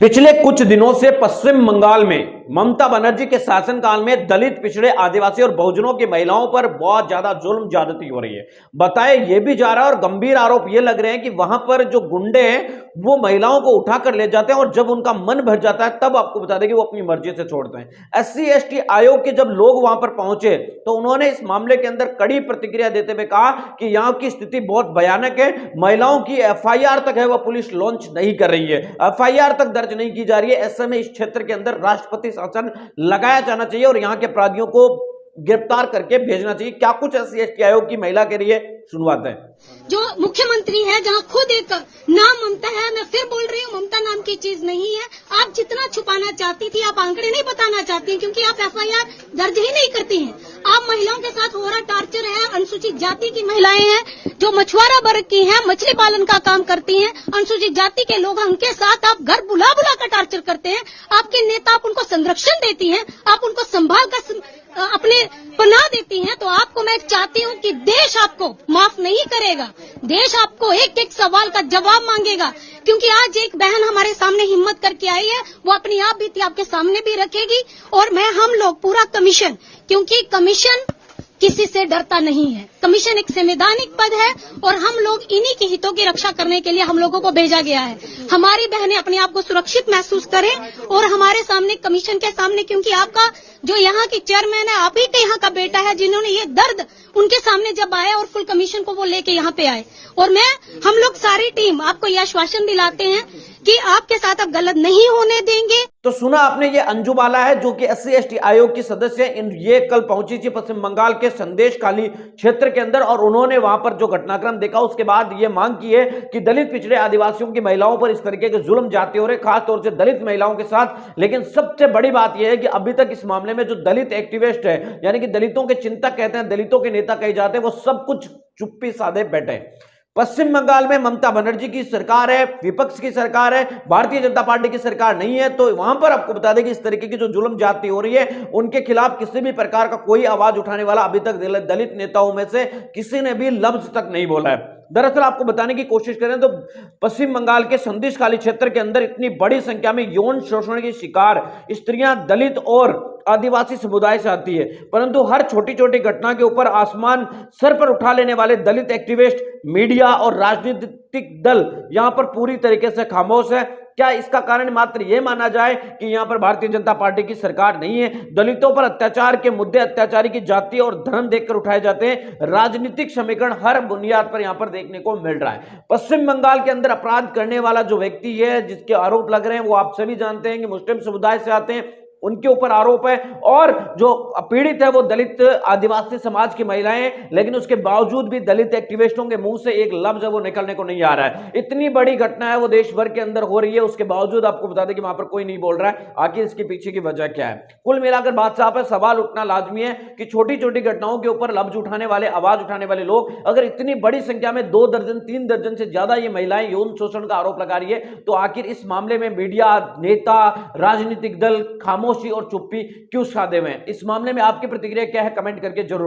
पिछले कुछ दिनों से पश्चिम बंगाल में ममता बनर्जी के शासनकाल में दलित, पिछड़े, आदिवासी और बहुजनों की महिलाओं पर बहुत ज्यादा जुल्म ज्यादती हो रही है। बताया यह भी जा रहा है और गंभीर आरोप ये लग रहे हैं कि वहां पर जो गुंडे हैं वो महिलाओं को उठाकर ले जाते हैं और जब उनका मन भर जाता है तब आपको बता दें कि वो अपनी मर्जी से छोड़ते हैं। SC/ST आयोग के जब लोग वहां पर पहुंचे तो उन्होंने इस मामले के अंदर कड़ी प्रतिक्रिया देते हुए कहा कि यहां की स्थिति बहुत भयानक है। महिलाओं की FIR तक है वह पुलिस लॉन्च नहीं कर रही है, FIR तक दर्ज नहीं की जा रही है। ऐसे में इस क्षेत्र के अंदर राष्ट्रपति शासन लगाया जाना चाहिए और यहां के अपराधियों को गिरफ्तार करके भेजना चाहिए। क्या कुछ SC/ST आयोग की महिला के लिए सुनवाते हैं। जो मुख्यमंत्री है, जहां खुद एक नाम ममता है, मैं फिर बोल रही हूँ ममता नाम की चीज नहीं है। आप जितना छुपाना चाहती थी, आप आंकड़े नहीं बताना चाहती हैं क्योंकि आप FIR दर्ज ही नहीं करती हैं। आप महिलाओं के साथ हो रहा टार्चर है, अनुसूचित जाति की महिलाएं हैं जो मछुआरा वर्ग की हैं, मछली पालन का काम करती हैं, अनुसूचित जाति के लोग हैं, उनके साथ आप घर बुला बुला कर टार्चर करते हैं। आपके नेता, आप उनको संरक्षण देती हैं, आप उनको संभाल कर अपने पनाह देती हैं। तो आपको मैं चाहती हूँ कि देश आपको माफ नहीं करेगा, देश आपको एक एक सवाल का जवाब मांगेगा। क्योंकि आज एक बहन हमारे सामने हिम्मत करके आई है, वो अपनी आप बीती आपके सामने भी रखेगी। और हम लोग पूरा कमीशन, क्योंकि कमीशन किसी से डरता नहीं है, कमीशन एक संवैधानिक पद है और हम लोग इन्हीं के हितों की रक्षा करने के लिए हम लोगों को भेजा गया है। हमारी बहनें अपने आप को सुरक्षित महसूस करें और हमारे सामने, कमीशन के सामने, क्योंकि आपका जो यहाँ की चेयरमैन है, आप ही के यहाँ का बेटा है, जिन्होंने ये दर्द उनके सामने जब आया और फुल कमीशन को वो लेके यहाँ पे आए। और हम लोग सारी टीम आपको ये आश्वासन दिलाते हैं कि आपके साथ अब गलत नहीं होने देंगे। तो सुना आपने, ये अंजू बाला है जो कि SC/ST आयोग की सदस्य है। ये कल पहुंची थी पश्चिम बंगाल के संदेशखाली क्षेत्र के अंदर और उन्होंने वहां पर जो घटनाक्रम देखा उसके बाद ये मांग की है कि दलित, पिछड़े, आदिवासियों की महिलाओं पर इस तरीके के जुल्म जाते हो रहे, खासतौर से दलित महिलाओं के साथ। लेकिन सबसे बड़ी बात यह है कि अभी तक इस मामले में जो दलित एक्टिविस्ट है, यानी कि दलितों के चिंतक कहते हैं, दलितों के नेता कहे जाते हैं, वो सब कुछ चुप्पी साधे बैठे। पश्चिम बंगाल में ममता बनर्जी की सरकार है, विपक्ष की सरकार है, भारतीय जनता पार्टी की सरकार नहीं है। तो वहां पर आपको बता दें कि इस तरीके की जो जुल्म ज्यादती हो रही है उनके खिलाफ किसी भी प्रकार का कोई आवाज उठाने वाला अभी तक दलित नेताओं में से किसी ने भी लफ्ज तक नहीं बोला है। दरअसल आपको बताने की कोशिश करें तो पश्चिम बंगाल के संदेशखाली क्षेत्र के अंदर इतनी बड़ी संख्या में यौन शोषण की शिकार स्त्रियां दलित और आदिवासी समुदाय से आती है, परंतु हर छोटी छोटी घटना के ऊपर आसमान सर पर उठा लेने वाले दलित एक्टिविस्ट, मीडिया और राजनीतिक दल यहां पर पूरी तरीके से खामोश है। क्या इसका कारण मात्र यह माना जाए कि यहां पर भारतीय जनता पार्टी की सरकार नहीं है? दलितों पर अत्याचार के मुद्दे, अत्याचारी की जाति और धर्म देखकर उठाए जाते हैं। राजनीतिक समीकरण हर बुनियाद पर यहां पर देखने को मिल रहा है। पश्चिम बंगाल के अंदर अपराध करने वाला जो व्यक्ति है, जिसके आरोप लग रहे हैं, वो आप सभी जानते हैं कि मुस्लिम समुदाय से आते हैं, उनके ऊपर आरोप है। और जो पीड़ित है वो दलित, आदिवासी समाज की महिलाएं हैं, लेकिन उसके बावजूद भी दलित एक्टिविस्टों के मुंह से एक लफ्ज है वो निकलने को नहीं आ रहा है। इतनी बड़ी घटना है वो देश भर के अंदर हो रही है, उसके बावजूद आपको बता दें कि वहां पर कोई नहीं बोल रहा है। आखिर इसके पीछे की वजह क्या है? कुल मिलाकर बात साफ है, सवाल उठना लाजमी है कि छोटी छोटी घटनाओं के ऊपर लफ्ज उठाने वाले, आवाज उठाने वाले लोग अगर इतनी बड़ी संख्या में 2 दर्जन 3 दर्जन से ज्यादा ये महिलाएं यौन शोषण का आरोप लगा रही है, तो आखिर इस मामले में मीडिया, नेता, राजनीतिक दल खामोशी और चुप्पी क्यों साधे हुए हैं? इस मामले में आपकी प्रतिक्रिया क्या है? कमेंट करके जरूर